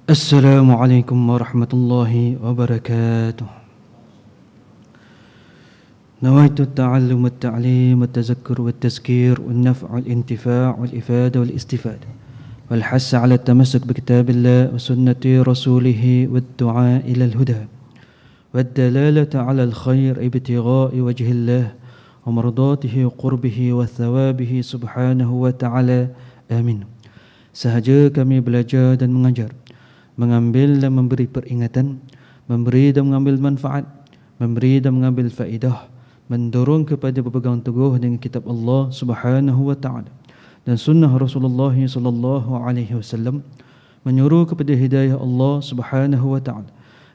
Assalamualaikum warahmatullahi wabarakatuh. نويت التعلم والتعليم والتذكر والتذكير والنفع والانتفاع والإفادة والاستفادة والحث على التمسك بكتاب الله وسنة رسوله والدعاء إلى الهدى والدلالة على الخير ابتغاء وجه الله ومرضاته وقربه وثوابه سبحانه وتعالى. آمين. Sahaja kami belajar dan mengajar, mengambil dan memberi peringatan, memberi dan mengambil manfaat, memberi dan mengambil faedah, mendorong kepada berpegang teguh dengan kitab Allah Subhanahu wa taala dan sunnah Rasulullah sallallahu alaihi wasallam, menyuruh kepada hidayah Allah Subhanahu wa taala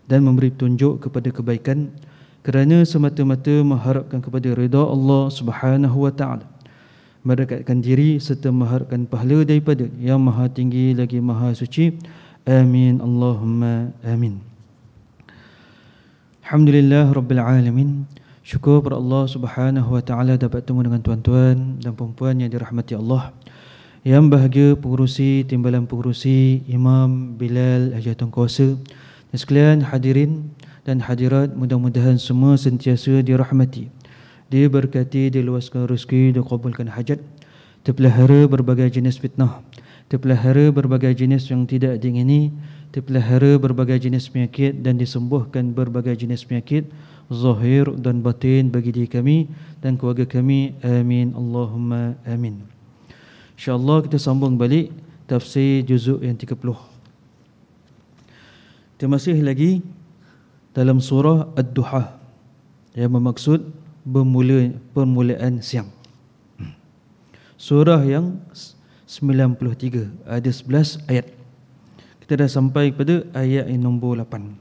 dan memberi petunjuk kepada kebaikan kerana semata-mata mengharapkan kepada redha Allah Subhanahu wa taala, mendekatkan diri serta mengharapkan pahala daripada yang maha tinggi lagi maha suci. Amin Allahumma amin. Alhamdulillah Rabbil Alamin. Syukur kepada Allah Subhanahu wa taala dapat bertemu dengan tuan-tuan dan puan-puan yang dirahmati Allah. Yang bahagia pengurusi, timbalan pengurusi, Imam Bilal Hajatun Kuasa dan sekalian hadirin dan hadirat, mudah-mudahan semua sentiasa dirahmati, diberkati, diluaskan rezeki, dikabulkan hajat, terpelihara berbagai jenis fitnah, terpelihara berbagai jenis yang tidak diingini, terpelihara berbagai jenis penyakit dan disembuhkan berbagai jenis penyakit zahir dan batin bagi diri kami dan keluarga kami. Amin Allahumma amin. InsyaAllah kita sambung balik tafsir juzuk yang 30. Kita masih lagi dalam surah Ad-Duha yang bermaksud permulaan siang. Surah yang 93, ada 11 ayat. Kita dah sampai pada ayat yang nombor 8.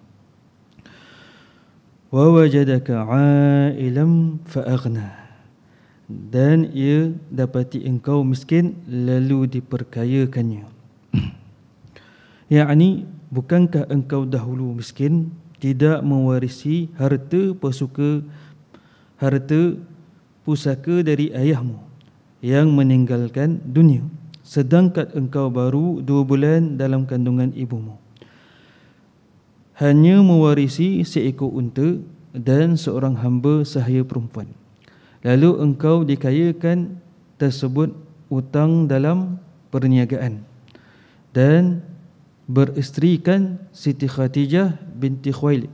Wa wajadaka 'ailan fa'aghna, dan ia dapati engkau miskin lalu diperkayakannya. Yakni bukankah engkau dahulu miskin, tidak mewarisi harta pusaka dari ayahmu yang meninggalkan dunia, sedangkan engkau baru 2 bulan dalam kandungan ibumu, hanya mewarisi seekor unta dan seorang hamba sahaya perempuan. Lalu engkau dikayakan tersebut utang dalam perniagaan dan beristerikan Siti Khadijah binti Khuwailid,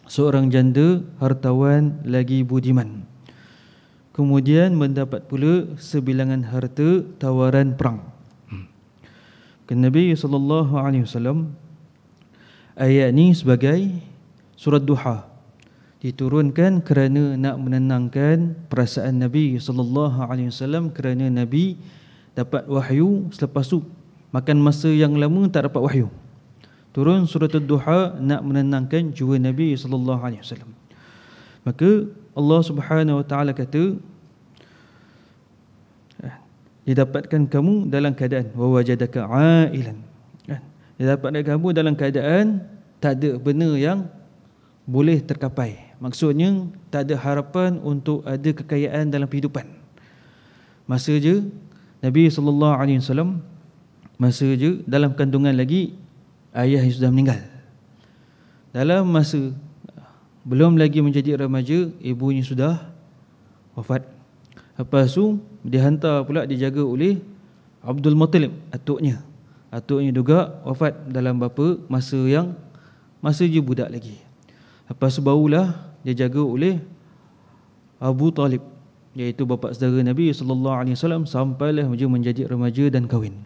seorang janda hartawan lagi budiman. Kemudian mendapat pula sebilangan harta tawaran perang. Nabi SAW, ayat ini sebagai surat Duha, diturunkan kerana nak menenangkan perasaan Nabi SAW, kerana Nabi dapat wahyu selepas tu makan masa yang lama tak dapat wahyu. Turun surat Ad-Duha nak menenangkan jiwa Nabi SAW. Maka Allah Subhanahu wa taala kata, didapatkan kamu dalam keadaan wa wajadaka 'ailan, didapatkan kamu dalam keadaan tak ada benda yang boleh tercapai. Maksudnya tak ada harapan untuk ada kekayaan dalam kehidupan. Masa je Nabi SAW, masa je dalam kandungan lagi ayah yang sudah meninggal. Dalam masa belum lagi menjadi remaja, ibunya sudah wafat. Lepas tu dihantar pula dijaga oleh Abdul Muttalib, atuknya. Atuknya juga wafat dalam bapa masa je budak lagi. Lepas tu barulah dijaga oleh Abu Talib, iaitu bapa saudara Nabi SAW, sampailah dia menjadi remaja dan kahwin.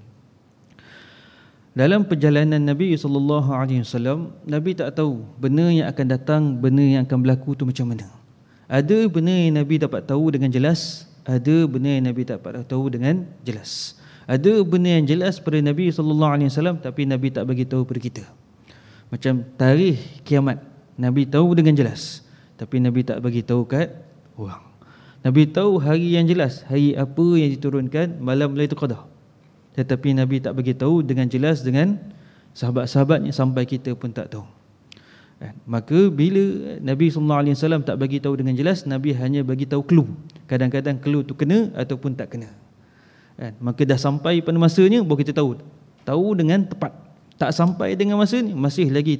Dalam perjalanan Nabi SAW, Nabi tak tahu benda yang akan datang, benda yang akan berlaku tu macam mana. Ada benda yang Nabi dapat tahu dengan jelas, ada benda yang Nabi tak dapat tahu dengan jelas. Ada benda yang jelas pada Nabi SAW, tapi Nabi tak bagi tahu pada kita. Macam tarikh kiamat, Nabi tahu dengan jelas, tapi Nabi tak bagi tahu kat orang. Nabi tahu hari yang jelas, hari apa yang diturunkan malam Lailatul Qadar, tetapi Nabi tak bagi tahu dengan jelas dengan sahabat-sahabatnya, sampai kita pun tak tahu. Maka bila Nabi SAW tak bagi tahu dengan jelas, Nabi hanya bagi tahu clue. Kadang-kadang clue tu kena ataupun tak kena. Maka dah sampai pada masanya baru kita tahu dengan tepat. Tak sampai dengan masa ni, masih lagi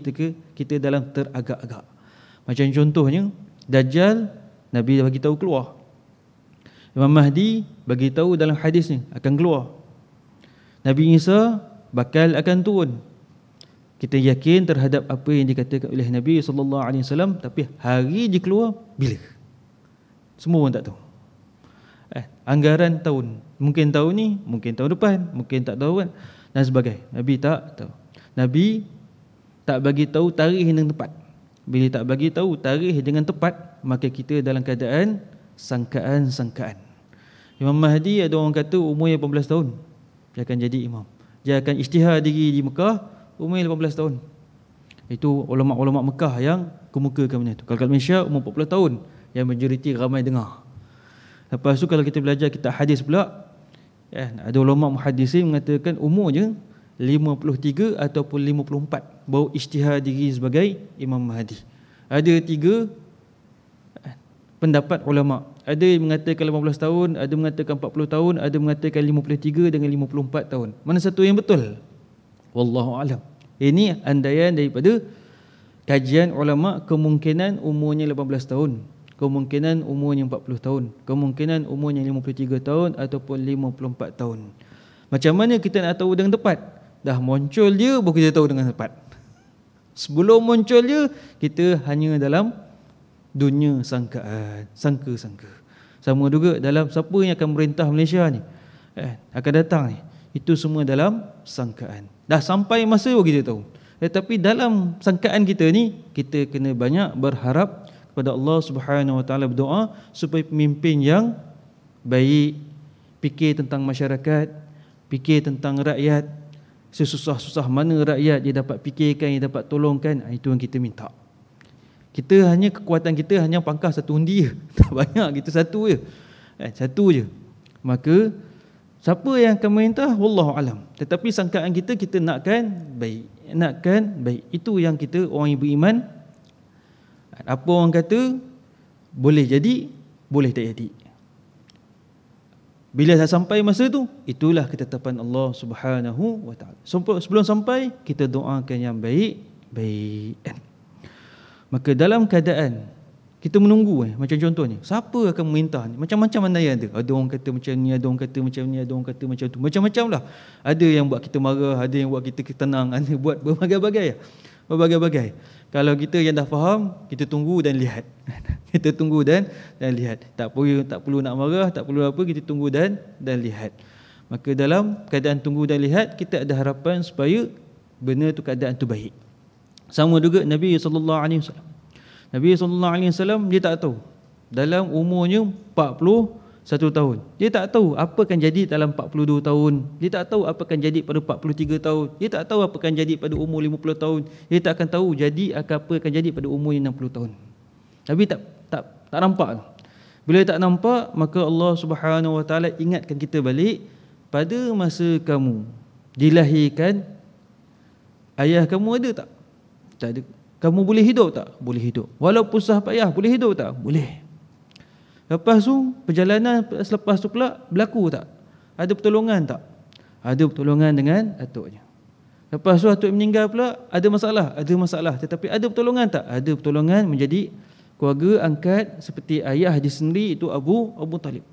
kita dalam teragak-agak. Macam contohnya Dajjal, Nabi bagi tahu keluar. Imam Mahdi bagi tahu dalam hadis ni akan keluar. Nabi Isa bakal akan turun. Kita yakin terhadap apa yang dikatakan oleh Nabi SAW, tapi hari dia keluar bila? Semua orang tak tahu. Anggaran tahun, mungkin tahun ni, mungkin tahun depan, mungkin tak tahu kan, dan sebagainya. Nabi tak tahu. Nabi tak bagi tahu tarikh dengan tepat. Bila tak bagi tahu tarikh dengan tepat, maka kita dalam keadaan sangkaan-sangkaan. Imam Mahdi, ada orang kata umurnya 18 tahun dia akan jadi imam. Dia akan isytihar diri di Mekah umur 18 tahun. Itu ulama-ulama Mekah yang kemukakan benda itu. Kalau kat Malaysia umur 40 tahun, yang majoriti ramai dengar. Lepas tu kalau kita belajar kitab hadis pula, ada ulama muhaddisin mengatakan umurnya 53 ataupun 54 baru isytihar diri sebagai Imam Mahdi. Ada 3 pendapat ulama. Ada yang mengatakan 18 tahun, ada mengatakan 40 tahun, ada mengatakan 53 dengan 54 tahun. Mana satu yang betul? Wallahu a'lam. Ini andaian daripada kajian ulama, kemungkinan umurnya 18 tahun, kemungkinan umurnya 40 tahun, kemungkinan umurnya 53 tahun ataupun 54 tahun. Macam mana kita nak tahu dengan tepat? Dah muncul dia baru kita tahu dengan tepat. Sebelum muncul dia, kita hanya dalam dunia sangkaan, sangka-sangka. Sama juga dalam siapa yang akan merintah Malaysia ni, akan datang ni, itu semua dalam sangkaan. Dah sampai masa baru kita tahu. Tetapi dalam sangkaan kita ni, kita kena banyak berharap kepada Allah Subhanahu Wa Taala, berdoa supaya pemimpin yang baik, fikir tentang masyarakat, fikir tentang rakyat, sesusah-susah mana rakyat dia dapat fikirkan, dia dapat tolongkan. Itu yang kita minta. Kita hanya, kekuatan kita hanya pangkah satu undi je. Tak banyak, kita satu je. Satu je. Maka siapa yang akan merintah, wallahu alam. Tetapi sangkaan kita, kita nakkan baik. Nakkan baik. Itu yang kita, orang yang beriman. Apa orang kata boleh jadi, boleh tak jadi. Bila dah sampai masa tu, itulah ketetapan Allah Subhanahu Wa Taala. Sebelum sampai, kita doakan yang baik-baik. Maka dalam keadaan kita menunggu, macam contohnya, siapa akan memerintah ni? Macam-macam andaian ada. Ada orang kata macam ni, ada orang kata macam ni, ada orang kata macam tu. Macam-macam lah. Ada yang buat kita marah, ada yang buat kita tenang, ada buat berbagai-bagai. Berbagai-bagai. Kalau kita yang dah faham, kita tunggu dan lihat. Kita tunggu dan lihat. Tak perlu nak marah, tak perlu apa, kita tunggu dan lihat. Maka dalam keadaan tunggu dan lihat, kita ada harapan supaya benar tu, keadaan tu baik. Sama juga Nabi SAW. Nabi SAW dia tak tahu. Dalam umurnya 41 tahun, dia tak tahu apa akan jadi dalam 42 tahun. Dia tak tahu apa akan jadi pada 43 tahun. Dia tak tahu apa akan jadi pada umur 50 tahun. Dia tak akan tahu apa akan jadi pada umur 60 tahun. Nabi tak nampak. Bila tak nampak, maka Allah Subhanahu Wa Taala ingatkan kita balik, pada masa kamu dilahirkan, ayah kamu ada tak? Tak ada. Kamu boleh hidup tak? Boleh hidup. Walaupun susah payah, boleh hidup tak? Boleh. Lepas tu, perjalanan selepas tu pula berlaku tak? Ada pertolongan tak? Ada pertolongan dengan atuknya. Lepas tu atuk meninggal pula, ada masalah? Ada masalah. Tetapi ada pertolongan tak? Ada pertolongan menjadi keluarga angkat seperti ayah dia sendiri, itu Abu Talib.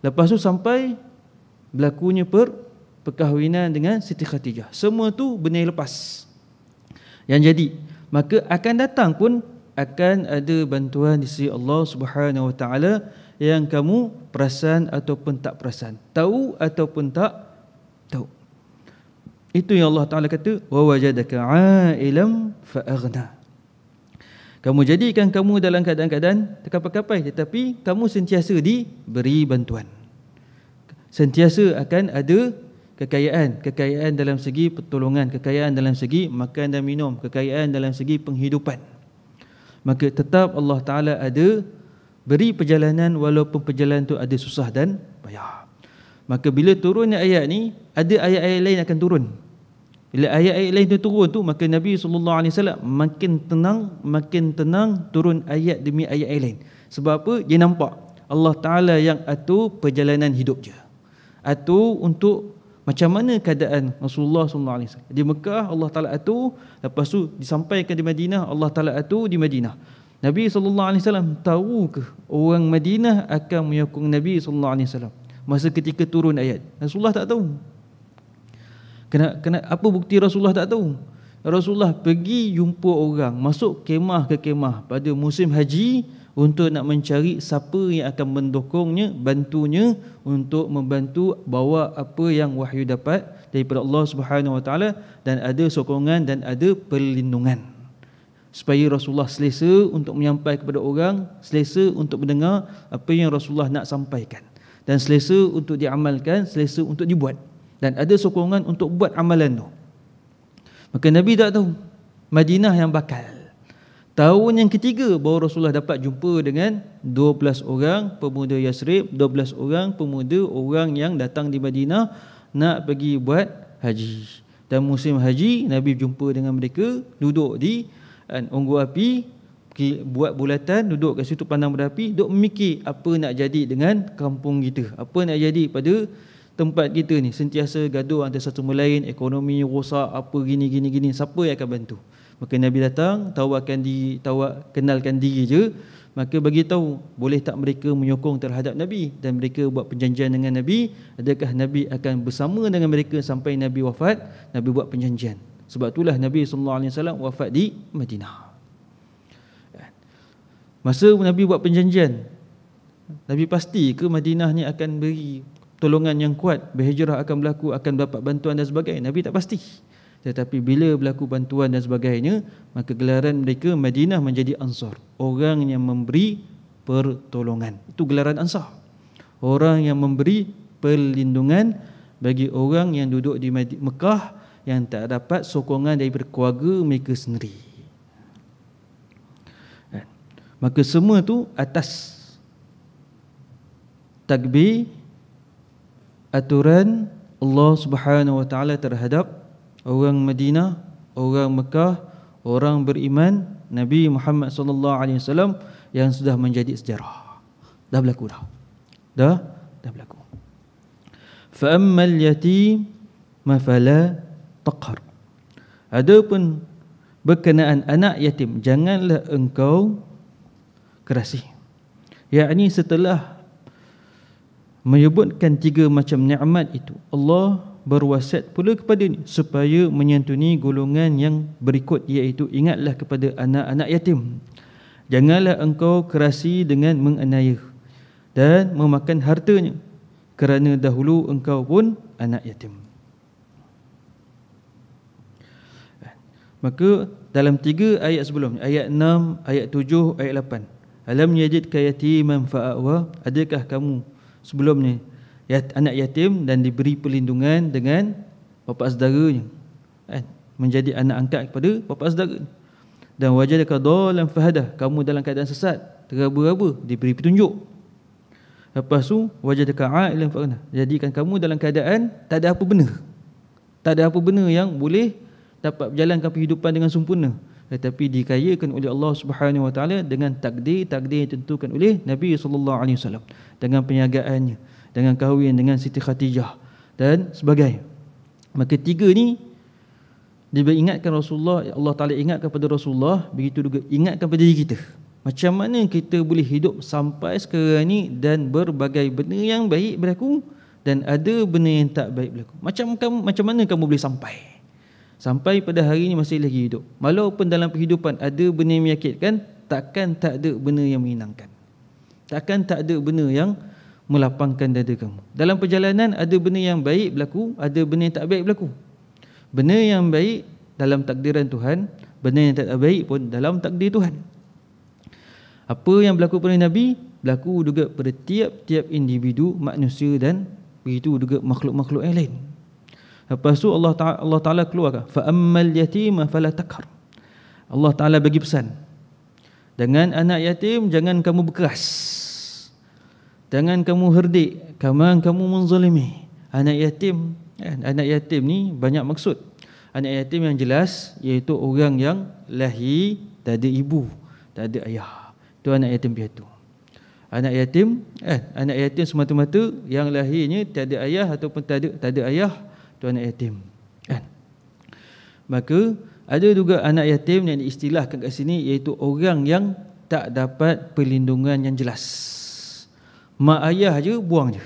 Lepas tu sampai berlakunya perkahwinan dengan Siti Khadijah. Semua tu benda yang lepas yang jadi. Maka akan datang pun akan ada bantuan di sisi Allah Subhanahu Wa Taala yang kamu perasan ataupun tak perasan, tahu ataupun tak tahu. Itu yang Allah Taala kata, wa wajadaka 'ailam fa aghna. Kamu jadikan kamu dalam keadaan-keadaan terkapai-kapai, tetapi kamu sentiasa diberi bantuan. Sentiasa akan ada kekayaan dalam segi pertolongan, kekayaan dalam segi makan dan minum, kekayaan dalam segi penghidupan. Maka tetap Allah Ta'ala ada beri perjalanan, walaupun perjalanan itu ada susah dan payah. Maka bila turunnya ayat ni, ada ayat-ayat lain akan turun. Bila ayat-ayat lain itu turun tu, maka Nabi SAW makin tenang turun ayat demi ayat lain. Sebab apa? Dia nampak Allah Ta'ala yang atur perjalanan hidup dia, atur untuk macam mana keadaan Rasulullah SAW di Mekah, Allah Ta'ala atur, lepas tu disampaikan di Madinah, Allah Ta'ala atur di Madinah. Nabi SAW tahu ke orang Madinah akan menyokong Nabi SAW masa ketika turun ayat? Rasulullah tak tahu. Apa bukti Rasulullah tak tahu? Rasulullah pergi jumpa orang, masuk kemah ke kemah pada musim haji untuk nak mencari siapa yang akan mendukungnya, bantunya untuk membantu bawa apa yang wahyu dapat daripada Allah Subhanahu Wa Taala, dan ada sokongan dan ada perlindungan supaya Rasulullah selesa untuk menyampaikan kepada orang, selesa untuk mendengar apa yang Rasulullah nak sampaikan, dan selesa untuk diamalkan, selesa untuk dibuat, dan ada sokongan untuk buat amalan tu. Maka Nabi tak tahu Madinah yang bakal. Tahun yang ketiga baru Rasulullah dapat jumpa dengan 12 orang pemuda Yasrib, 12 orang pemuda orang yang datang di Madinah nak pergi buat haji. Dan musim haji Nabi jumpa dengan mereka, duduk di unggu api, buat bulatan, duduk kat situ pandang berapi, duduk memikir apa nak jadi dengan kampung kita, apa nak jadi pada tempat kita ni. Sentiasa gaduh antara satu sama lain, ekonomi rosak, apa gini, siapa yang akan bantu? Maka Nabi datang, kenalkan diri je. Maka bagi tahu boleh tak mereka menyokong terhadap Nabi, dan mereka buat perjanjian dengan Nabi, adakah Nabi akan bersama dengan mereka sampai Nabi wafat. Nabi buat perjanjian. Sebab itulah Nabi SAW wafat di Madinah. Masa Nabi buat perjanjian, Nabi pasti ke Madinah ni akan beri tolongan yang kuat, berhijrah akan berlaku, akan dapat bantuan dan sebagainya? Nabi tak pasti. Tetapi bila berlaku bantuan dan sebagainya, maka gelaran mereka Madinah menjadi Ansar, orang yang memberi pertolongan. Itu gelaran Ansar, orang yang memberi perlindungan bagi orang yang duduk di Mekah yang tak dapat sokongan daripada keluarga mereka sendiri. Maka semua tu atas takbir aturan Allah Subhanahu Wa Taala terhadap orang Madinah, orang Mekah, orang beriman Nabi Muhammad sallallahu alaihi wasallam yang sudah menjadi sejarah. Dah berlaku dah. Dah berlaku. Fa ammal yatim fala taqhar. Adapun berkenaan anak yatim, janganlah engkau kerasi. Yakni setelah menyebutkan 3 macam nikmat itu, Allah berwasiat pula kepada ni supaya menyantuni golongan yang berikut, iaitu ingatlah kepada anak-anak yatim. Janganlah engkau kerasi dengan menganiaya dan memakan hartanya, kerana dahulu engkau pun anak yatim. Maka dalam 3 ayat sebelum, ayat 6, ayat 7, ayat 8, alam yajidka yatiman fa'awa, adakah kamu sebelum ni anak yatim dan diberi perlindungan dengan bapa saudaranya, menjadi anak angkat kepada bapa saudara. Dan wajadaka dhalan fahadah, kamu dalam keadaan sesat, teraba-raba, diberi petunjuk. Lepas tu wajadaka a'ilan fa'ana, jadikan kamu dalam keadaan tak ada apa benar, tak ada apa benar yang boleh dapat berjalankan kehidupan dengan sempurna, tetapi dikayakan oleh Allah Subhanahu Wa Taala dengan takdir yang ditentukan oleh Nabi sallallahu alaihi wasallam, dengan perniagaannya, dengan kahwin dengan Siti Khadijah dan sebagainya. Maka 3 ni diingatkan Rasulullah, Allah Ta'ala ingatkan kepada Rasulullah, begitu juga ingatkan pada diri kita. Macam mana kita boleh hidup sampai sekarang ni dan berbagai benda yang baik berlaku dan ada benda yang tak baik berlaku. Macam mana kamu boleh sampai pada hari ini masih lagi hidup? Walaupun dalam kehidupan ada benda yang menyakitkan, takkan tak ada benda yang menyenangkan, takkan tak ada benda yang melapangkan dada kamu. Dalam perjalanan ada benda yang baik berlaku, ada benda yang tak baik berlaku. Benda yang baik dalam takdiran Tuhan, benda yang tak baik pun dalam takdir Tuhan. Apa yang berlaku pada Nabi, berlaku juga pada tiap-tiap individu manusia, dan begitu juga makhluk-makhluk yang lain. Lepas tu Allah Ta'ala keluarkan, fa ammal yatima fala takhar. Allah Ta'ala bagi pesan, dengan anak yatim jangan kamu berkeras, jangan kamu herdik, kamu menzalimi. Anak yatim ni banyak maksud. Anak yatim yang jelas iaitu orang yang lahir tak ada ibu, tak ada ayah. Itu anak yatim piatu. Anak yatim semata-mata yang lahirnya tak ada ayah ataupun tak ada ayah, tu anak yatim, kan? Maka ada juga anak yatim yang diistilahkan kat sini, iaitu orang yang tak dapat perlindungan yang jelas. Mak ayah je buang je.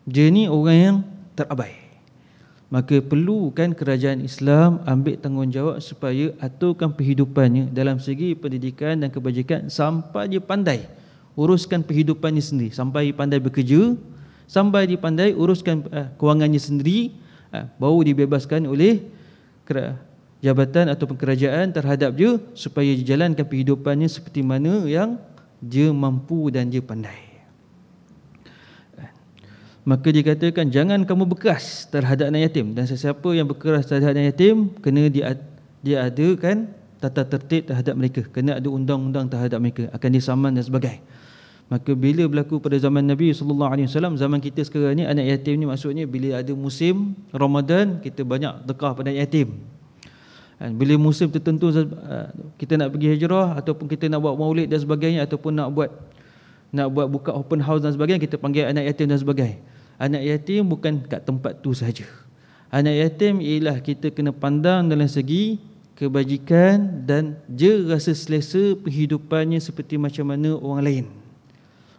Dia ni orang yang terabai. Maka perlukan kerajaan Islam ambil tanggungjawab supaya aturkan penghidupannya dalam segi pendidikan dan kebajikan sampai dia pandai uruskan penghidupannya sendiri, sampai pandai bekerja, sampai dia pandai uruskan kewangannya sendiri, baru dibebaskan oleh jabatan ataupun kerajaan terhadap dia supaya dijalankan kehidupannya seperti mana yang dia mampu dan dia pandai. Maka dikatakan jangan kamu berkeras terhadap anak yatim, dan sesiapa yang berkeras terhadap anak yatim kena dia adakan tata tertib terhadap mereka, kena ada undang-undang terhadap mereka, akan disaman dan sebagainya. Maka bila berlaku pada zaman Nabi SAW, zaman kita sekarang ni anak yatim ni maksudnya bila ada musim Ramadan kita banyak sedekah pada anak yatim. Bila musim tertentu kita nak pergi hijrah ataupun kita nak buat maulid dan sebagainya, ataupun nak buat buka open house dan sebagainya, kita panggil anak yatim dan sebagainya. Anak yatim bukan kat tempat tu saja. Anak yatim ialah kita kena pandang dalam segi kebajikan dan dia rasa selesa penghidupannya seperti macam mana orang lain.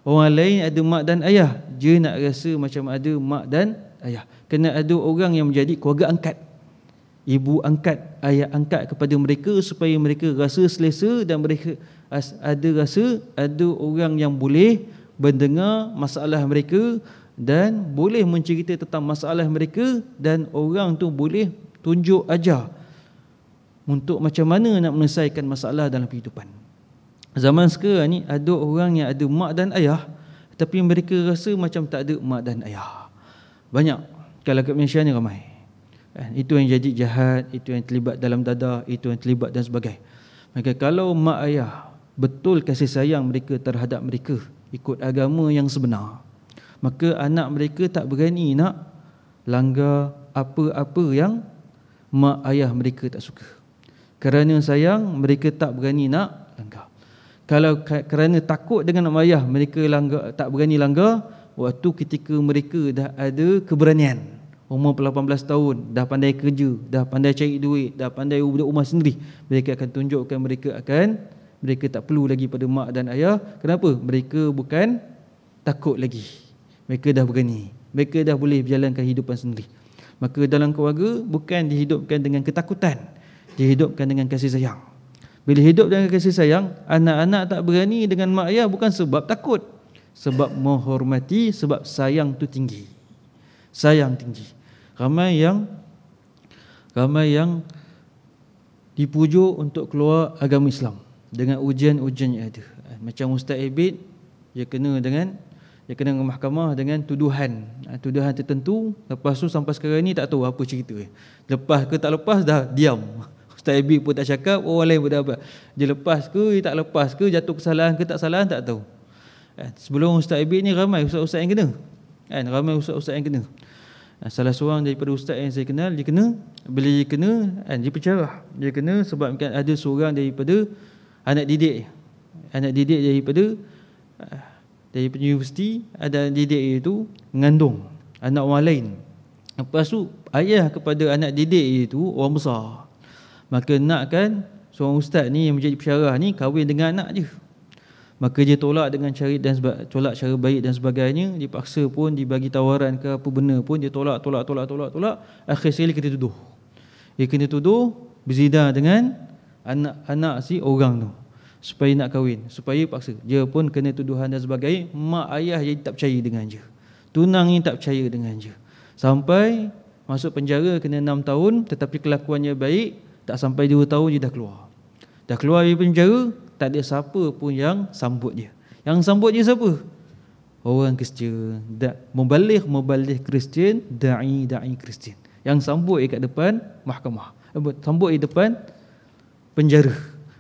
Orang lain ada mak dan ayah, dia nak rasa macam ada mak dan ayah. Kena ada orang yang menjadi keluarga angkat, ibu angkat, ayah angkat kepada mereka supaya mereka rasa selesa dan mereka ada orang yang boleh mendengar masalah mereka dan boleh mencerita tentang masalah mereka, dan orang tu boleh tunjuk ajar untuk macam mana nak menyelesaikan masalah dalam kehidupan. Zaman sekarang ni ada orang yang ada mak dan ayah tapi mereka rasa macam tak ada mak dan ayah. Banyak. Kalau kat Malaysia ni ramai. Itu yang jadi jahat, itu yang terlibat dalam dadah, itu yang terlibat dan sebagainya. Maka kalau mak ayah betul kasih sayang mereka terhadap mereka ikut agama yang sebenar, maka anak mereka tak berani nak langgar apa-apa yang mak ayah mereka tak suka. Kerana sayang, mereka tak berani nak langgar. Kalau kerana takut dengan mak ayah mereka tak berani langgar, waktu ketika mereka dah ada keberanian, umur 18 tahun, dah pandai kerja, dah pandai cari duit, dah pandai urus rumah sendiri, mereka akan tunjukkan mereka tak perlu lagi pada mak dan ayah. Kenapa? Mereka bukan takut lagi, mereka dah berani, mereka dah boleh berjalankan hidupan sendiri. Maka dalam keluarga bukan dihidupkan dengan ketakutan, dihidupkan dengan kasih sayang. Bila hidup dengan kasih sayang, anak-anak tak berani dengan mak ayah bukan sebab takut, sebab menghormati, sebab sayang tu tinggi. Sayang tinggi. Ramai yang dipujuk untuk keluar agama Islam dengan ujian-ujian yang ada. Macam Ustaz Abid, dia kena dengan mahkamah dengan tuduhan tertentu. Lepas tu sampai sekarang ni tak tahu apa cerita. Lepas ke tak lepas dah diam. Ustaz Abid pun tak cakap, orang lain pun dah apa. Dia lepas ke, dia tak lepas ke, jatuh kesalahan ke tak kesalahan tak tahu. Sebelum Ustaz Abid ni ramai ustaz-ustaz yang kena. Ramai ustaz-ustaz yang kena. Salah seorang daripada ustaz yang saya kenal, dia kena. Bila dia kena, dia bercerah. Dia kena sebab ada seorang daripada anak didik daripada universiti, ada anak didik itu mengandung anak orang lain. Lepas tu ayah kepada anak didik itu orang besar. Maka nakkan seorang ustaz ni yang menjadi pensyarah ni kahwin dengan anak je. Maka dia tolak dengan tolak cara baik dan sebagainya. Dipaksa pun, dibagi tawaran ke apa benda pun, dia tolak. Akhir sekali kena tuduh. Dia kena tuduh berzina dengan anak si orang tu supaya nak kahwin, supaya paksa. Dia pun kena tuduhan dan sebagainya. Mak ayah jadi tak percaya dengan dia, tunang ni tak percaya dengan dia, sampai masuk penjara kena 6 tahun. Tetapi kelakuannya baik, tak sampai 2 tahun dia dah keluar dari penjara. Tak ada siapa pun yang sambut dia. Yang sambut dia siapa? Orang Kristian, mubaligh Kristian, da'i Kristian. Yang sambut dia kat depan mahkamah, sambut dia depan penjara.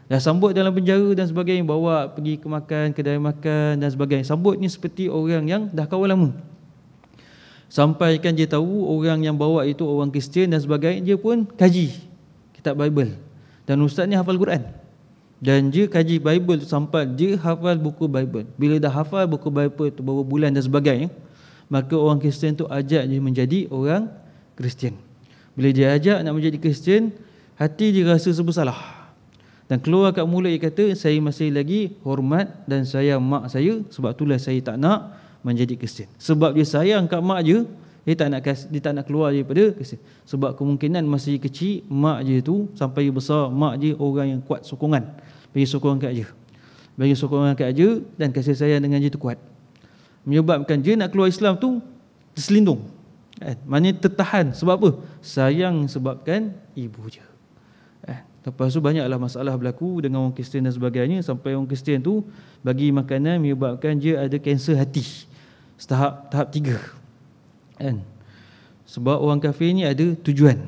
Dah sambut dalam penjara dan sebagainya, bawa pergi ke kedai makan dan sebagainya. Sambutnya seperti orang yang dah kawan lama. Sampaikan dia tahu orang yang bawa itu orang Kristian dan sebagainya. Dia pun kaji kitab Bible. Dan ustaz ni hafal Quran. Dan dia kaji Bible sampai dia hafal buku Bible. Bila dah hafal buku Bible tu beberapa bulan dan sebagainya, maka orang Kristian tu ajak dia menjadi orang Kristian. Bila dia ajak nak menjadi Kristian, hati dia rasa bersalah. Dan keluar kat mulut dia kata, saya masih lagi hormat dan sayang mak saya, sebab itulah saya tak nak menjadi Kristian. Sebab dia sayang kat mak je, dia tak nak keluar daripada Kristian. Sebab kemungkinan masih kecil, mak je tu sampai besar, mak je orang yang kuat sokongan. Bagi sokongan kat dia. Bagi sokongan kat dia dan kasih sayang dengan dia tu kuat. Menyebabkan dia nak keluar Islam tu terselindung. Maknanya tertahan. Sebab apa? Sayang sebabkan ibu je. Lepas tu banyaklah masalah berlaku dengan orang Kristian dan sebagainya, sampai orang Kristian tu bagi makanan menyebabkan dia ada kanser hati tahap 3. Sebab orang kafir ni ada tujuan,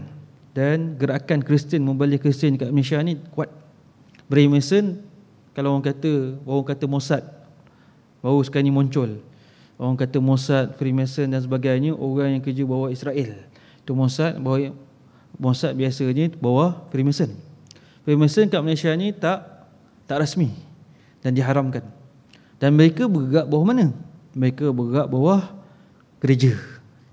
dan gerakan Kristian membalik Kristian kat Malaysia ni kuat. Freemason, kalau orang kata Mossad baru sekali ni muncul. Orang kata Mossad, Freemason dan sebagainya, orang yang kerja bawah Israel. Itu Mossad biasanya bawah Freemason. Freemason kat Malaysia ni tak rasmi dan diharamkan. Dan mereka bergerak bawah mana? Mereka bergerak bawah gereja,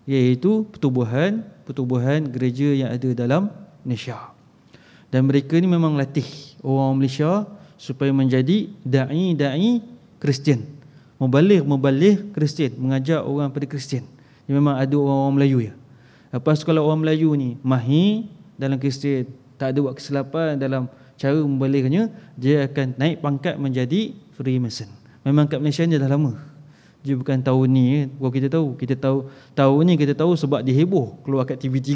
iaitu pertubuhan gereja yang ada dalam Malaysia. Dan mereka ni memang latih orang Malaysia supaya menjadi da'i Kristian, muballigh Kristian, mengajak orang pada Kristian. Dia memang ada orang Melayu ya. Lepas kalau orang Melayu ni mahir dalam Kristian, tak ada buat kesilapan dalam cara membalighnya, dia akan naik pangkat menjadi Freemason. Memang kat Malaysia ni dah lama. Dia bukan tahun ni kita tahu. Kita tahu tahun ni kita tahu sebab dia heboh keluar kat TV3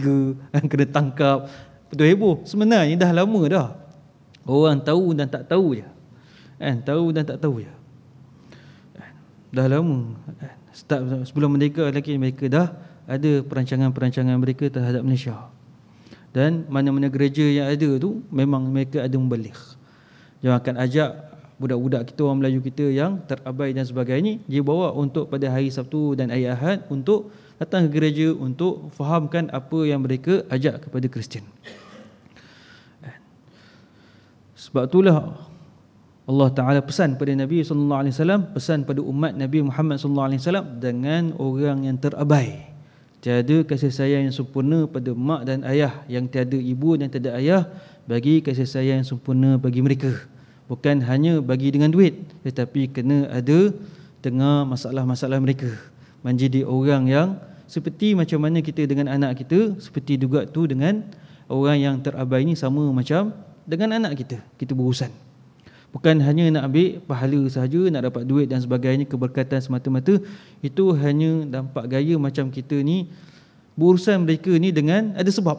kena tangkap. Betul heboh. Sebenarnya dah lama dah. Orang tahu dan tak tahu je. Tahu dan tak tahu je. Dah lama. Sebelum merdeka lagi mereka dah ada perancangan-perancangan mereka terhadap Malaysia. Dan mana-mana gereja yang ada tu memang mereka ada membalik. Dia akan ajak budak-budak kita, orang Melayu kita yang terabai dan sebagainya, dia bawa untuk pada hari Sabtu dan hari Ahad untuk datang ke gereja untuk fahamkan apa yang mereka ajak kepada Kristian. Sebab itulah Allah Ta'ala pesan pada Nabi SAW, pesan pada umat Nabi Muhammad SAW dengan orang yang terabai. Tiada kasih sayang yang sempurna pada mak dan ayah, yang tiada ibu dan tiada ayah, bagi kasih sayang yang sempurna bagi mereka. Bukan hanya bagi dengan duit, tetapi kena ada tengah masalah-masalah mereka. Menjadi orang yang seperti macam mana kita dengan anak kita, seperti juga tu dengan orang yang terabai ni sama macam dengan anak kita. Kita berurusan. Bukan hanya nak ambil pahala sahaja, nak dapat duit dan sebagainya, keberkatan semata-mata. Itu hanya nampak gaya macam kita ni berurusan mereka ni dengan ada sebab.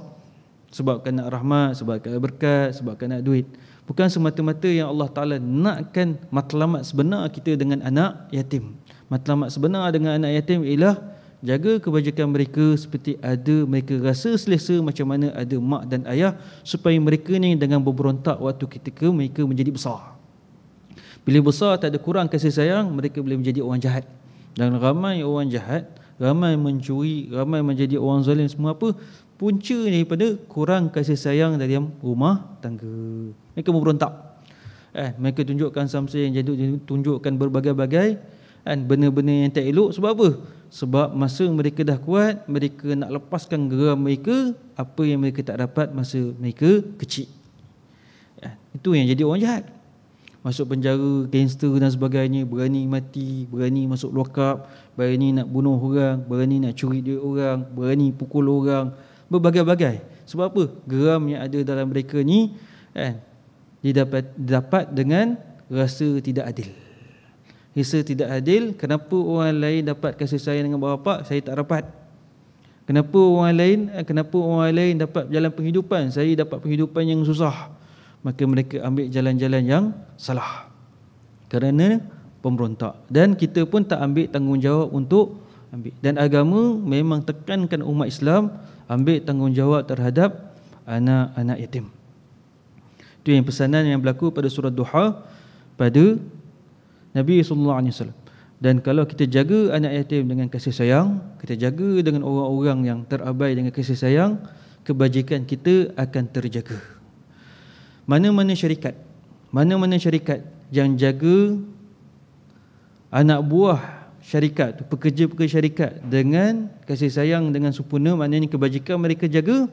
Sebabkan nak rahmat, sebabkan berkat, sebabkan nak duit. Bukan semata-mata yang Allah Ta'ala nakkan matlamat sebenar kita dengan anak yatim. Matlamat sebenar dengan anak yatim ialah jaga kebajikan mereka seperti ada mereka rasa selesa macam mana ada mak dan ayah, supaya mereka ni dengan berberontak waktu ketika mereka menjadi besar. Bila besar tak ada kurang kasih sayang, mereka boleh menjadi orang jahat. Dan ramai orang jahat, ramai mencuri, ramai menjadi orang zalim, semua apa? Punca daripada kurang kasih sayang dalam rumah tangga. Mereka memberontak. Mereka tunjukkan samsa yang jadul, tunjukkan berbagai-bagai benda-benda yang tak elok. Sebab apa? Sebab masa mereka dah kuat, mereka nak lepaskan geram mereka apa yang mereka tak dapat masa mereka kecil. Itu yang jadi orang jahat. Masuk penjara, gangster dan sebagainya, berani mati, berani masuk lockup, berani nak bunuh orang, berani nak curi duit orang, berani pukul orang, berbagai-bagai. Sebab apa? Geram yang ada dalam mereka ni didapat dengan rasa tidak adil. Rasa tidak adil, kenapa orang lain dapat kasih sayang dengan bapa, saya tak dapat? Kenapa orang lain dapat jalan penghidupan, saya dapat penghidupan yang susah? Maka mereka ambil jalan-jalan yang salah kerana pemberontak. Dan kita pun tak ambil tanggungjawab untuk ambil. Dan agama memang tekankan umat Islam ambil tanggungjawab terhadap anak-anak yatim. Itu yang pesanan yang berlaku pada surah Duha pada Nabi SAW. Dan kalau kita jaga anak yatim dengan kasih sayang, kita jaga dengan orang-orang yang terabai dengan kasih sayang, kebajikan kita akan terjaga. Mana-mana syarikat yang jaga anak buah syarikat tu, pekerja-pekerja syarikat dengan kasih sayang, dengan sempurna, maknanya kebajikan mereka jaga,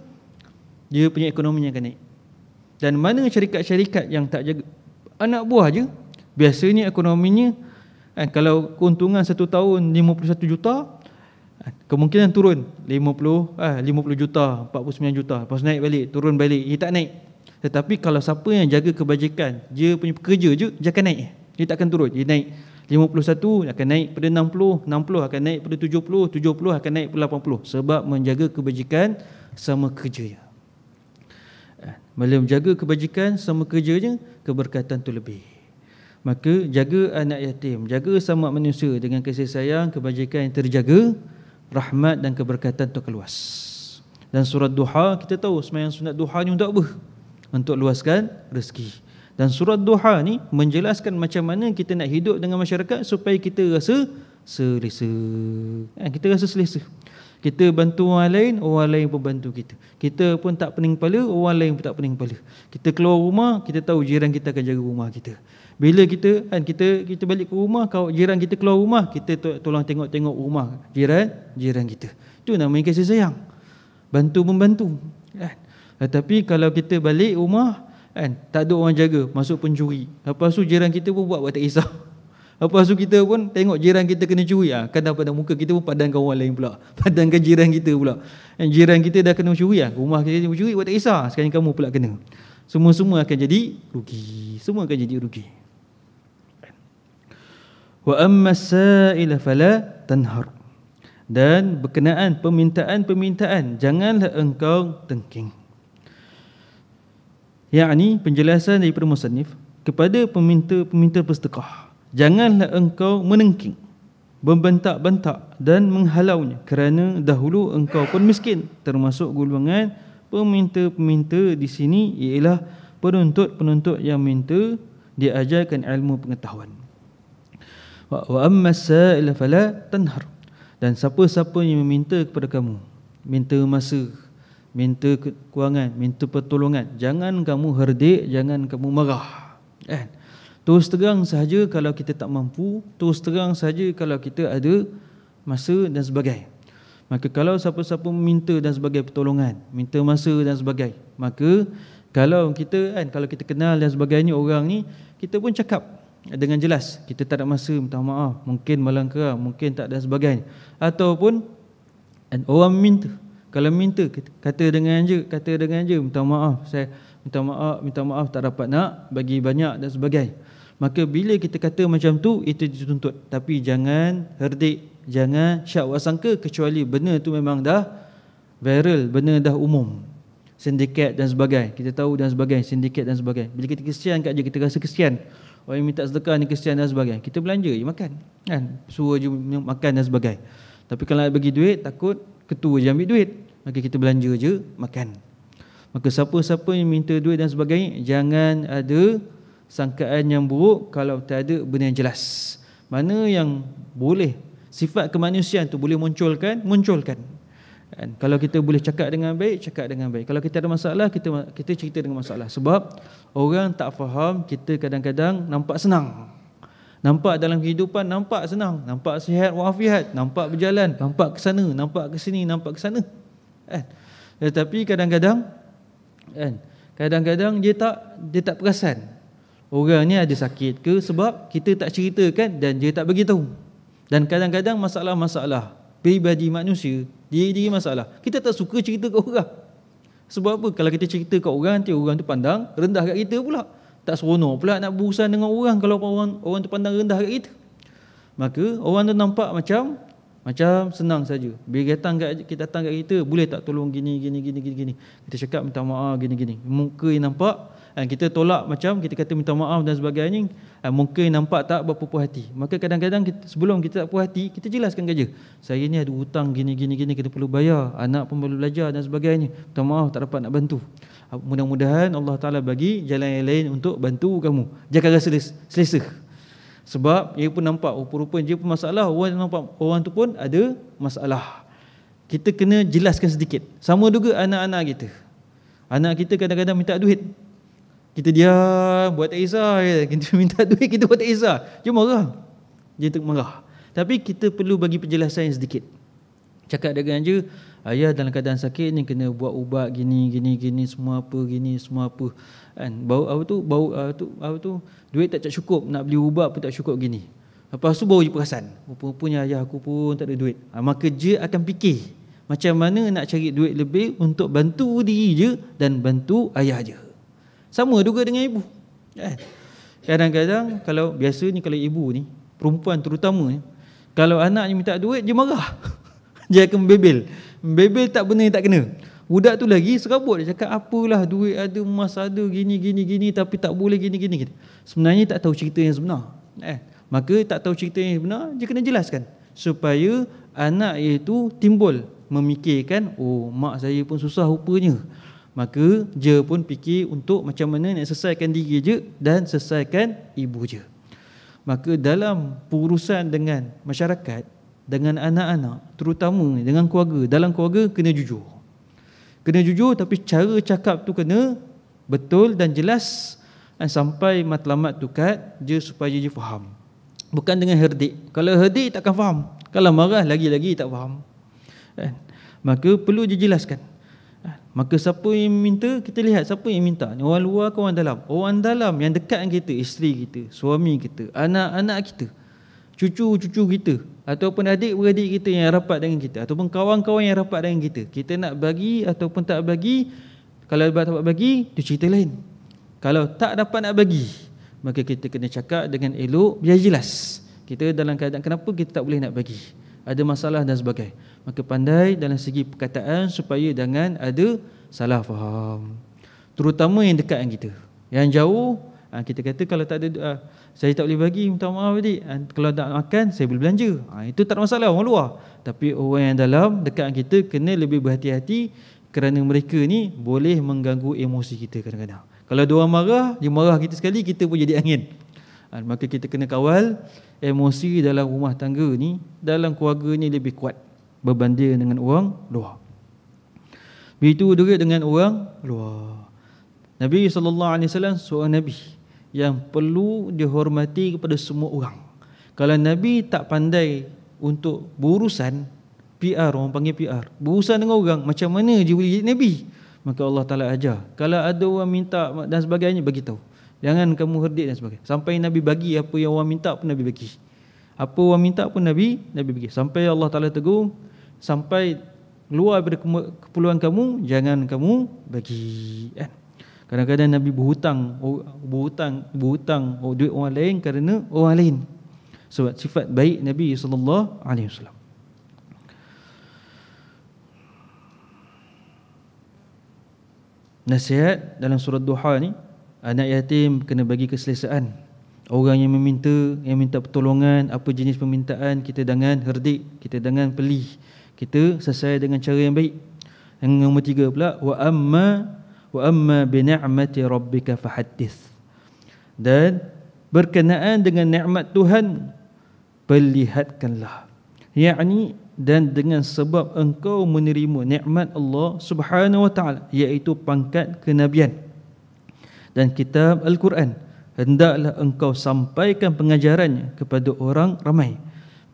dia punya ekonominya akan naik. Dan mana syarikat-syarikat yang tak jaga anak buah je, biasanya ekonominya kalau keuntungan 1 tahun 51 juta, kemungkinan turun 50 juta, 49 juta, lepas naik balik, turun balik, dia tak naik. Tetapi kalau siapa yang jaga kebajikan, dia punya pekerja je, dia akan naik, dia tak akan turun, dia naik 51 akan naik pada 60, 60 akan naik pada 70, 70 akan naik pada 80, sebab menjaga kebajikan sama kerja. Bila menjaga kebajikan sama kerjanya, keberkatan tu lebih. Maka jaga anak yatim, jaga sama manusia dengan kasih sayang, kebajikan yang terjaga, rahmat dan keberkatan tu akan luas. Dan surat Duha, kita tahu sembahyang sunat Duha ni untuk apa? Untuk luaskan rezeki. Dan surat Duha ni menjelaskan macam mana kita nak hidup dengan masyarakat supaya kita rasa selesa. Kita rasa selesa. Kita bantu orang lain pun bantu kita. Kita pun tak pening kepala, orang lain pun tak pening kepala. Kita keluar rumah, kita tahu jiran kita akan jaga rumah kita. Bila kita balik ke rumah, kalau jiran kita keluar rumah, kita tolong tengok-tengok rumah jiran kita. Itu namanya kasih sayang. Bantu-membantu. Tetapi kalau kita balik rumah, tak ada orang jaga, masuk pencuri. Lepas tu jiran kita pun buat tak kisah. Lepas tu kita pun tengok jiran kita kena curi, kadang pada muka kita pun padankan orang lain pula, padankan jiran kita pula. Jiran kita dah kena curi, rumah kita curi, buat tak kisah, sekarang kamu pula kena. Semua akan jadi rugi. Semua akan jadi rugi. Wa amma sa'ila fala tanhar. Dan berkenaan permintaan, janganlah engkau tengking. Yakni penjelasan daripada musannif kepada peminta bersedekah, janganlah engkau menengking, membentak-bentak dan menghalaunya, kerana dahulu engkau pun miskin. Termasuk golongan peminta-peminta di sini ialah penuntut-penuntut yang minta diajarkan ilmu pengetahuan. Wa amma sa'ila fala tanhar. Dan siapa-siapa yang meminta kepada kamu, minta masa, minta kewangan, minta pertolongan, jangan kamu herdik, jangan kamu marah. Terus terang sahaja kalau kita tak mampu, terus terang sahaja kalau kita ada masa dan sebagainya. Maka kalau siapa-siapa meminta dan sebagainya pertolongan, minta masa dan sebagainya, maka kalau kita kenal dan sebagainya orang ni, kita pun cakap dengan jelas, kita tak ada masa, minta maaf, mungkin malang kerang, mungkin tak dan sebagainya. Ataupun orang minta, kalau minta kata dengan je minta maaf, saya minta maaf tak dapat nak bagi banyak dan sebagainya. Maka bila kita kata macam tu, itu dituntut. Tapi jangan herdik, jangan syak wasangka, kecuali benda tu memang dah viral, benda dah umum, sindiket dan sebagainya, kita tahu dan sebagainya, sindiket dan sebagainya. Bila kita kesian kat je, kita rasa kesian, orang yang minta sedekah ni kesian dan sebagainya, kita belanja je makan, suruh je makan dan sebagainya. Tapi kalau nak bagi duit, takut ketua je ambil duit, maka kita belanja je makan. Maka siapa-siapa yang minta duit dan sebagainya, jangan ada sangkaan yang buruk kalau tak ada benda yang jelas. Mana yang boleh, sifat kemanusiaan tu boleh munculkan. Kalau kita boleh cakap dengan baik, cakap dengan baik. Kalau kita ada masalah, kita cerita dengan masalah. Sebab orang tak faham, kita kadang-kadang nampak senang, nampak dalam kehidupan nampak senang, nampak sihat walafiat, nampak berjalan, nampak ke sana, nampak ke sini, nampak ke sana. Tetapi kadang-kadang dia tak perasan orang ni ada sakit ke, sebab kita tak ceritakan dan dia tak bagi tahu. Dan kadang-kadang masalah-masalah pribadi manusia, diri masalah, kita tak suka cerita ke orang. Sebab apa? Kalau kita cerita ke orang, nanti orang tu pandang rendah kat kita pula. Tak seronok pula nak berurusan dengan orang kalau orang tu pandang rendah kat kita. Maka orang tu nampak macam senang saja. Bila kita datang kat kita, boleh tak tolong gini. Kita cakap minta maaf gini. Muka yang nampak, kita tolak macam kita kata minta maaf dan sebagainya, muka yang nampak tak berpuas hati. Maka kadang-kadang sebelum kita tak puas hati, kita jelaskan saja, saya ni ada hutang gini, kita perlu bayar, anak pun perlu belajar dan sebagainya, minta maaf tak dapat nak bantu. Mudah-mudahan Allah Ta'ala bagi jalan yang lain untuk bantu kamu. Jangan rasa selesa. Sebab dia pun nampak rupa-rupa dia pun masalah, orang nampak orang tu pun ada masalah. Kita kena jelaskan sedikit. Sama juga anak-anak kita. Anak kita kadang-kadang minta duit, kita diam, buat tak kisah. Kita minta duit, kita buat tak kisah, dia marah. Dia tak marah. Tapi kita perlu bagi penjelasan yang sedikit. Cakap dengan je, ayah dalam keadaan sakit ni kena buat ubat gini semua apa kan. Bau duit tak cukup, nak beli ubat pun tak cukup gini. Lepas tu baru je perasan, rupanya ayah aku pun tak ada duit. Maka dia akan fikir macam mana nak cari duit lebih untuk bantu diri je dan bantu ayah je. Sama juga dengan ibu. Kadang-kadang kalau biasa ni, kalau ibu ni, perempuan terutama ni, kalau anaknya minta duit, dia marah. Dia akan membebel. Membebel tak benar tak kena. Budak tu lagi serabut, dia cakap apalah duit ada, emas ada, gini tapi tak boleh gini. Sebenarnya tak tahu cerita yang sebenar. Maka tak tahu cerita yang benar, dia kena jelaskan supaya anak itu timbul memikirkan, oh mak saya pun susah rupanya. Maka dia pun fikir untuk macam mana nak selesaikan diri je dan selesaikan ibu je. Maka dalam perurusan dengan masyarakat, dengan anak-anak, terutama dengan keluarga, dalam keluarga kena jujur. Kena jujur, tapi cara cakap tu kena betul dan jelas sampai matlamat tu kat je supaya dia faham. Bukan dengan herdik. Kalau herdik takkan faham. Kalau marah lagi-lagi tak faham. Maka perlu dijelaskan. Maka siapa yang minta, kita lihat siapa yang minta. Orang luar ke orang dalam? Orang dalam yang dekat dengan kita, isteri kita, suami kita, anak-anak kita, cucu-cucu kita, ataupun adik-beradik kita yang rapat dengan kita, ataupun kawan-kawan yang rapat dengan kita. Kita nak bagi ataupun tak bagi, kalau dapat bagi, itu cerita lain. Kalau tak dapat nak bagi, maka kita kena cakap dengan elok, biar jelas kita dalam keadaan kenapa kita tak boleh nak bagi, ada masalah dan sebagainya. Maka pandai dalam segi perkataan supaya jangan ada salah faham, terutama yang dekat dengan kita. Yang jauh, kita kata kalau tak ada, saya tak boleh bagi, minta maaf adik, kalau tak makan saya boleh belanja, itu tak ada masalah orang luar. Tapi orang yang dalam dekat dengan kita kena lebih berhati-hati, kerana mereka ni boleh mengganggu emosi kita kadang-kadang. Kalau dia orang marah, dia marah kita sekali, kita pun jadi angin. Maka kita kena kawal emosi dalam rumah tangga ni, dalam keluarga ni lebih kuat berbanding dengan orang luar. Begitu juga dengan orang luar. Nabi SAW seorang Nabi yang perlu dihormati kepada semua orang. Kalau Nabi tak pandai untuk berurusan, PR, orang panggil PR, berurusan dengan orang, macam mana dia boleh jadi Nabi? Maka Allah Ta'ala ajar, kalau ada orang minta dan sebagainya, bagi tahu. Jangan kamu herdik dan sebagainya. Sampai Nabi bagi apa yang orang minta pun Nabi bagi. Apa orang minta pun Nabi bagi. Sampai Allah Ta'ala tegur, sampai keluar daripada keperluan kamu, jangan kamu bagi. Kadang-kadang Nabi berhutang duit orang lain kerana orang lain. Sebab sifat baik Nabi SAW. Nasihat dalam surah Duha ni, anak yatim kena bagi keselesaan. Orang yang minta pertolongan, apa jenis permintaan, kita jangan herdik, kita jangan pelih, kita selesai dengan cara yang baik. Yang nombor 3 pula, wa amma bi ni'mati rabbika fahaddits. Dan berkenaan dengan nikmat Tuhan, perlihatkanlah. Yakni, dan dengan sebab engkau menerima nikmat Allah Subhanahu wa taala, iaitu pangkat kenabian dan kitab Al-Quran, hendaklah engkau sampaikan pengajarannya kepada orang ramai.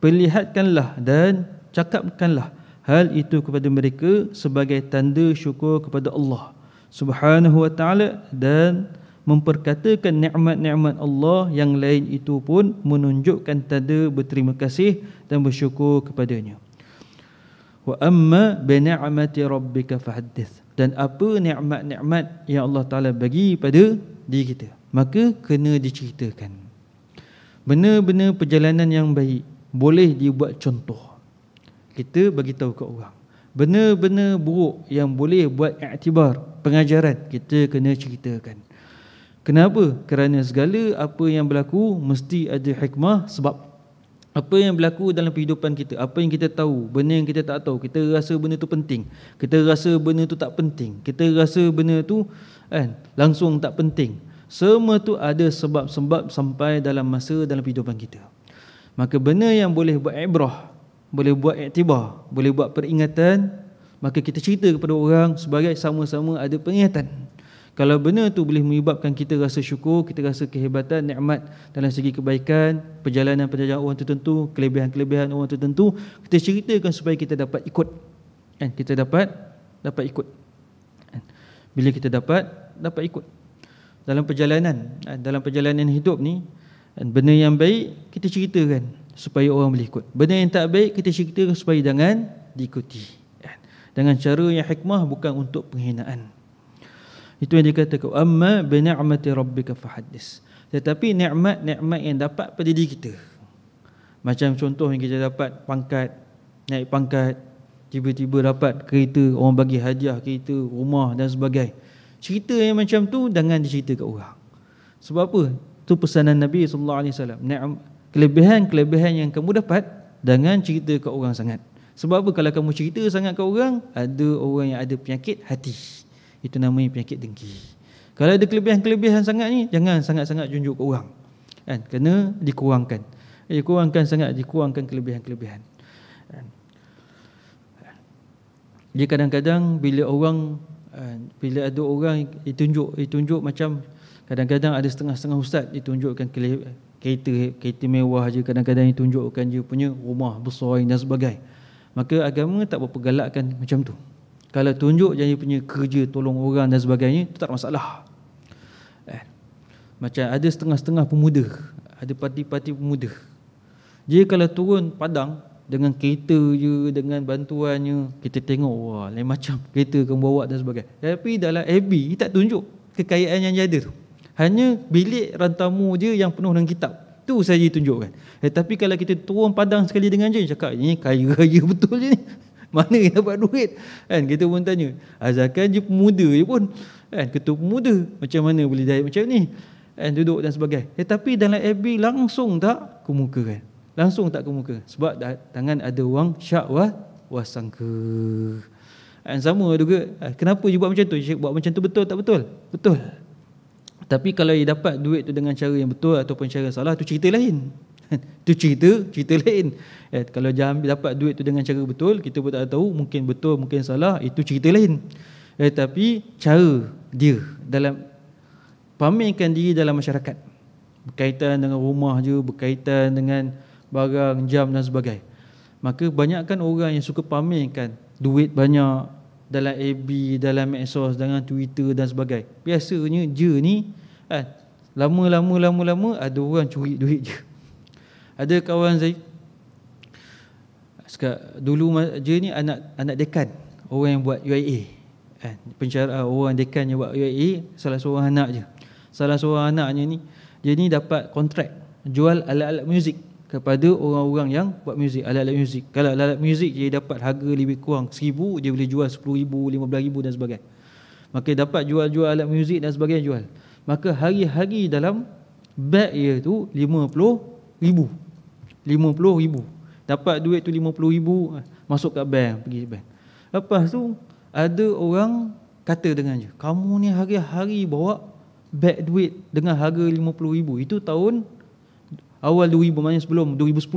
Perlihatkanlah dan cakapkanlah hal itu kepada mereka sebagai tanda syukur kepada Allah Subhanahu wa taala, dan memperkatakan nikmat-nikmat Allah yang lain itu pun menunjukkan tanda berterima kasih dan bersyukur kepadanya. Wa amma bi ni'mati rabbika fahaddits. Dan apa nikmat-nikmat yang Allah Ta'ala bagi pada diri kita, maka kena diceritakan. Benar-benar perjalanan yang baik boleh dibuat contoh, kita bagi tahu ke orang. Benar-benar buruk yang boleh buat iktibar, pengajaran, kita kena ceritakan. Kenapa? Kerana segala apa yang berlaku mesti ada hikmah. Sebab apa yang berlaku dalam kehidupan kita, apa yang kita tahu, benda yang kita tak tahu, kita rasa benda tu penting, kita rasa benda tu tak penting, kita rasa benda tu langsung tak penting, semua tu ada sebab-sebab sampai dalam kehidupan kita. Maka benda yang boleh buat ibrah, boleh buat iktibar, boleh buat peringatan, maka kita cerita kepada orang sebagai sama-sama ada peringatan. Kalau benda tu boleh menyebabkan kita rasa syukur, kita rasa kehebatan, nikmat dalam segi kebaikan, perjalanan orang tertentu, kelebihan-kelebihan orang tertentu, kita ceritakan supaya kita dapat ikut. Kan? Kita dapat ikut. Kan? Bila kita dapat ikut dalam perjalanan hidup ni, benda yang baik kita ceritakan supaya orang boleh ikut. Benda yang tak baik kita ceritakan supaya jangan diikuti. Dengan cara yang hikmah, bukan untuk penghinaan. Itu yang dikatakan amma bi ni'mati rabbika fahaddis. Tetapi nikmat-nikmat yang dapat pada diri kita, macam contoh yang kita dapat pangkat, naik pangkat, tiba-tiba dapat kereta, orang bagi hadiah kereta, rumah dan sebagainya. Cerita yang macam tu jangan dicerita kat orang. Sebab apa? Itu pesanan Nabi SAW. Kelebihan-kelebihan yang kamu dapat, jangan cerita kat orang sangat. Sebab apa? Kalau kamu cerita sangat kat orang, ada orang yang ada penyakit hati. Itu namanya penyakit dengki. Kalau ada kelebihan-kelebihan sangat ni, jangan sangat-sangat junjuk ke orang. Kan? Kena dikurangkan. Dikurangkan kelebihan-kelebihan. Kan? Dia kadang-kadang bila ada orang ditunjuk macam, kadang-kadang ada setengah-setengah ustaz ditunjukkan kereta mewah je, kadang-kadang ditunjukkan dia punya rumah besar dan sebagainya. Maka agama tak berapa galakkan macam tu. Kalau tunjuk dia punya kerja tolong orang dan sebagainya, itu tak ada masalah. Macam ada setengah-setengah pemuda, ada parti-parti pemuda, dia kalau turun padang dengan kereta je, dengan bantuannya, kita tengok wah lain macam kereta kamu bawa dan sebagainya. Tapi dalam FB tak tunjuk kekayaan yang dia ada tu. Hanya bilik rantamu je yang penuh dengan kitab, tu saja ditunjukkan. Tapi kalau kita turun padang sekali dengan dia, cakap ini kaya raya betul je ni, mana yang dapat duit? Kan kita pun tanya, asalkan je pemuda je pun, kan, ketua pemuda macam mana boleh diet macam ni? Kan, duduk dan sebagainya. Tapi dalam FB langsung tak kemukakan. Sebab tangan ada orang syak wasangka. Kan, sama juga. Kenapa dia buat macam tu? Dia buat macam tu betul tak betul? Betul. Tapi kalau dia dapat duit tu dengan cara yang betul ataupun cara salah, tu cerita lain. Itu cerita lain. Kalau dia dapat duit tu dengan cara betul, kita pun tak tahu, mungkin betul, mungkin salah, itu cerita lain. Tapi cara dia dalam pamerkan diri dalam masyarakat, berkaitan dengan rumah je, berkaitan dengan barang, jam dan sebagainya, maka banyakkan orang yang suka pamerkan duit banyak dalam FB, dalam medsos, dengan Twitter dan sebagainya. Biasanya je ni, lama-lama ada orang curi duit je. Ada kawan saya dulu je ni anak dekan, orang yang buat UIA, pencara orang dekan yang buat UIA, salah seorang anaknya ni, dia ni dapat kontrak jual alat-alat muzik kepada orang-orang yang buat muzik, alat-alat muzik. Kalau alat-alat muzik dia dapat harga lebih kurang 1,000, dia boleh jual 10,000, 15,000 dan sebagainya. Maka dapat jual alat muzik dan sebagainya, jual. Maka hari-hari dalam beg dia tu 50,000. Dapat duit tu 50,000, masuk kat bank, pergi bank. Lepas tu ada orang kata dengan dia, kamu ni hari-hari bawa beg duit dengan harga 50,000. Itu tahun awal 2000, maknanya sebelum 2010.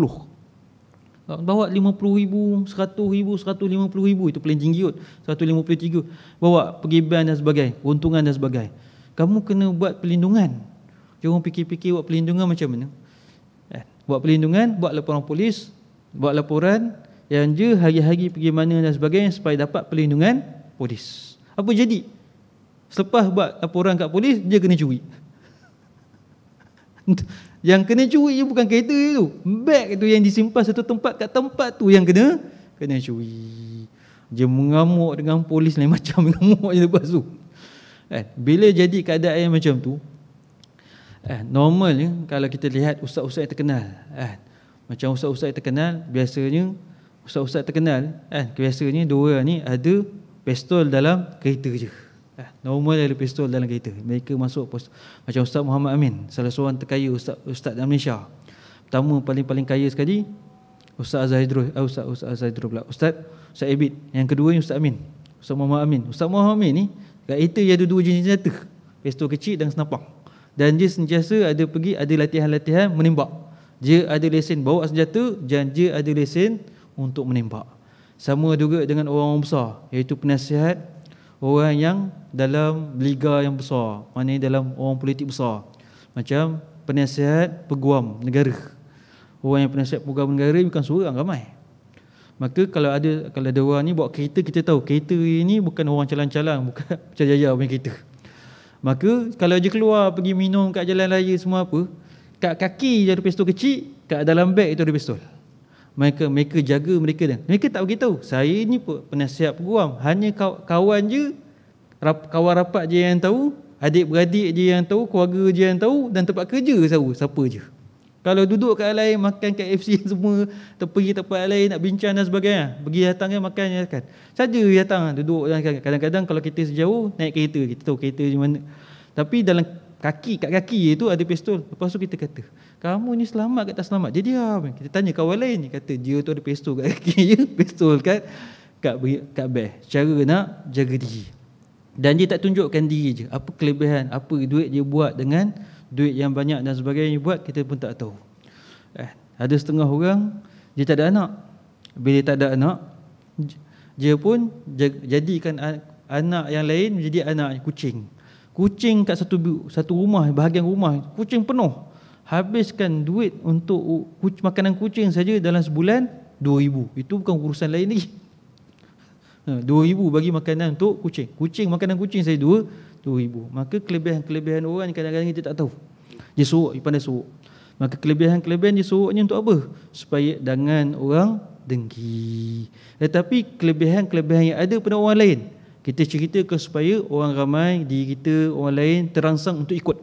Bawa 50,000, 100,000, 150,000, itu paling tinggi kot. 153 bawa pergi bank dan sebagainya, untungan dan sebagainya. Kamu kena buat perlindungan. Jangan fikir-fikir buat perlindungan macam mana. Buat perlindungan, buat laporan polis, buat laporan yang je hari-hari pergi mana dan sebagainya supaya dapat perlindungan polis. Apa jadi? Selepas buat laporan kat polis, dia kena curi. Yang kena curi bukan kereta tu, beg tu yang disimpan satu tempat, kat tempat tu yang kena curi. Dia mengamuk dengan polis lain macam mengamuk je lepas tu. Bila jadi keadaan macam tu, normalnya kalau kita lihat ustaz-ustaz yang terkenal, macam ustaz-ustaz yang terkenal, biasanya ustaz-ustaz terkenal, biasanya dua orang ni ada pistol dalam kereta je. Normal ada pistol dalam kereta. Mereka masuk macam Ustaz Muhammad Amin, salah seorang terkaya ustaz dalam Malaysia. Pertama paling kaya sekali Ustaz Zaidrul, Ustaz Abid. Yang kedua ni Ustaz Amin, Ustaz Muhammad Amin. Ustaz Muhammad Amin ni kat kereta dia ada dua jenis senjata, pistol kecil dan senapang. Dan dia sentiasa ada latihan-latihan menembak. Dia ada lesen bawa senjata dan dia ada lesen untuk menembak. Sama juga dengan orang besar, iaitu penasihat orang yang dalam liga yang besar, maknanya dalam orang politik besar, macam penasihat peguam negara. Orang yang penasihat peguam negara bukan seorang, ramai. Maka kalau ada orang ni bawa kereta, kita tahu kereta ini bukan orang calang-calang, bukan macam Jaya punya kereta. Maka kalau dia keluar pergi minum kat jalan raya semua apa, kat kaki je ada pistol kecil, kat dalam beg itu ada pistol. Mereka jaga mereka dan mereka tak beritahu saya ni penasihat peguam, hanya kawan je, kawan rapat je yang tahu, adik-beradik je yang tahu, keluarga je yang tahu, dan tempat kerja tahu siapa je. Kalau duduk kat lain makan kat FC semua, pergi tempat lain nak bincang dan sebagainya, pergi datang kan makan kan, saja datang duduk. Kadang-kadang kalau kita sejauh naik kereta, kita tahu kereta di mana, tapi dalam kat kaki itu ada pistol. Lepas tu kita kata, kamu ni selamat ke tak selamat? Dia diam. Kita tanya kawan lain, dia kata dia tu ada pistol kat kaki je, pistol kat beg. Cara nak jaga diri. Dan dia tak tunjukkan diri je, apa kelebihan, apa duit dia buat dengan duit yang banyak dan sebagainya buat, kita pun tak tahu. Ada setengah orang dia tak ada anak. Bila dia tak ada anak, dia pun jadikan anak yang lain menjadi anak kucing. Kucing kat satu rumah, bahagian rumah kucing penuh. Habiskan duit untuk makanan kucing saja dalam sebulan 2,000. Itu bukan urusan lain lagi. 2,000 bagi makanan untuk kucing. Makanan kucing saja 2,000. Maka kelebihan orang kadang-kadang kita tak tahu. Dia suruh, dia pandai suruh. Maka kelebihan dia suruhnya untuk apa? Supaya jangan orang dengki. Tetapi kelebihan yang ada pada orang lain, kita ceritakan supaya orang ramai, diri kita, orang lain terangsang untuk ikut.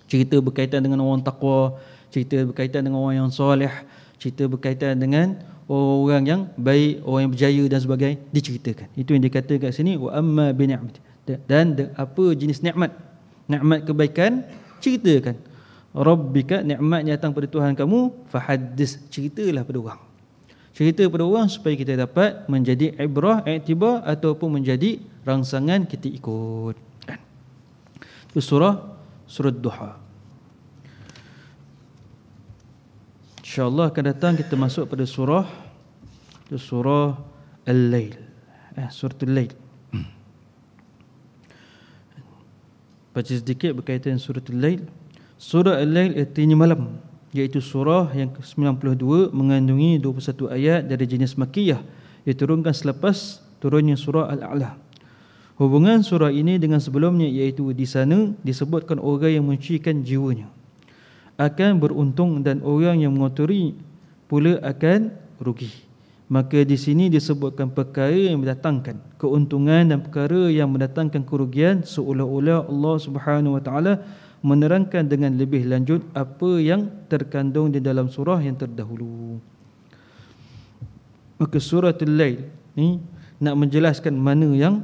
Cerita berkaitan dengan orang takwa, cerita berkaitan dengan orang yang soleh, cerita berkaitan dengan orang yang baik, orang yang berjaya dan sebagainya, diceritakan. Itu yang dikatakan kat sini, wa amma bi ni'mat. Dan apa jenis nikmat kebaikan, ceritakan. Rabbika, nikmat yang datang pada Tuhan kamu, fahaddis, ceritalah pada orang. Cerita pada orang supaya kita dapat menjadi ibrah, iktibar, ataupun menjadi rangsangan kita ikut. Itu surah Duha. InsyaAllah akan datang kita masuk pada surah Al-Lail. Suratul Lail. Baca sedikit berkaitan suratul Lail. Surah Al-Lail artinya malam, iaitu surah yang ke-92 mengandungi 21 ayat dari jenis Makkiyah, diturunkan selepas turunnya surah Al-A'la. Hubungan surah ini dengan sebelumnya iaitu di sana disebutkan orang yang menyucikan jiwanya akan beruntung dan orang yang mengotori pula akan rugi. Maka di sini disebutkan perkara yang mendatangkan keuntungan dan perkara yang mendatangkan kerugian, seolah-olah Allah Subhanahu Wa Taala menerangkan dengan lebih lanjut apa yang terkandung di dalam surah yang terdahulu. Maka suratul Lail ni nak menjelaskan mana yang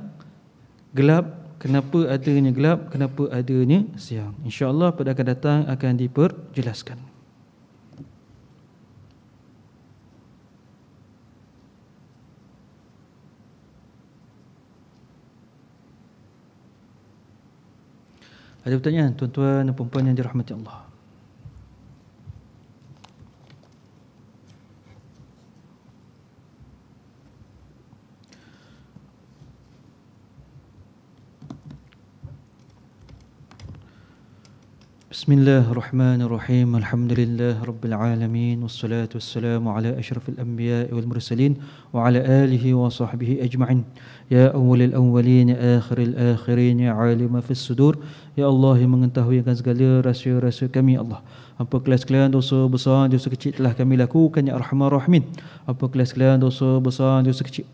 gelap, kenapa adanya gelap, kenapa adanya siang. InsyaAllah pada akan datang akan diperjelaskan. Ada pertanyaan tuan-tuan dan puan-puan yang dirahmati Allah? Bismillahirrahmanirrahim. Alhamdulillah Rabbil Alamin. Wassalatu wassalamu ala ashrafil anbiya wal mursalin wa ala alihi wa sahbihi ajma'in. Ya awwalil awwalin, ya akhiril akhirin, ya alima fis sudur. Ya Allah yang mengetahui akan segala rahsia-rahsia kami, Allah. Apalah sekalian dosa besar, dosa kecil telah kami lakukan, ya Arhamar Rahimin. Apalah sekalian dosa besar, dosa kecil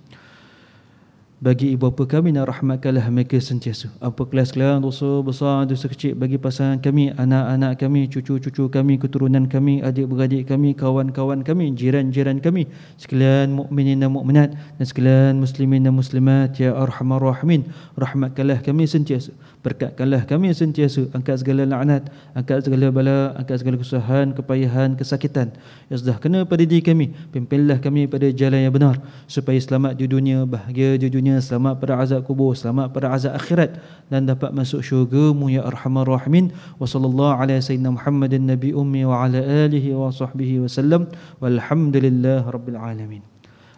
bagi ibu bapa kami, dan rahmatkanlah mereka sentiasa. Apalah sekalian dosa besar, dosa kecil bagi pasangan kami, anak-anak kami, cucu-cucu kami, keturunan kami, adik-beradik kami, kawan-kawan kami, jiran-jiran kami, sekalian mukminin dan mukminat, dan sekalian muslimin dan muslimat, ya Arhamar Rahimin. Rahmatkanlah kami sentiasa, berkatkanlah kami sentiasa, angkat segala laknat, angkat segala bala, angkat segala kesusahan, kepayahan, kesakitan yang sudah kena pada diri kami. Pimpinlah kami pada jalan yang benar supaya selamat di dunia, bahagia di dunia, selamat pada azab kubur, selamat pada azab akhirat, dan dapat masuk syurga-Mu, ya Arhamar Rahimin. Wa sallallahu ala sayyidina Muhammadin nabi ummi wa ala alihi wa sahbihi wa sallam. Walhamdulillah rabbil alamin.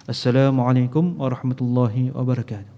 Assalamualaikum warahmatullahi wabarakatuh.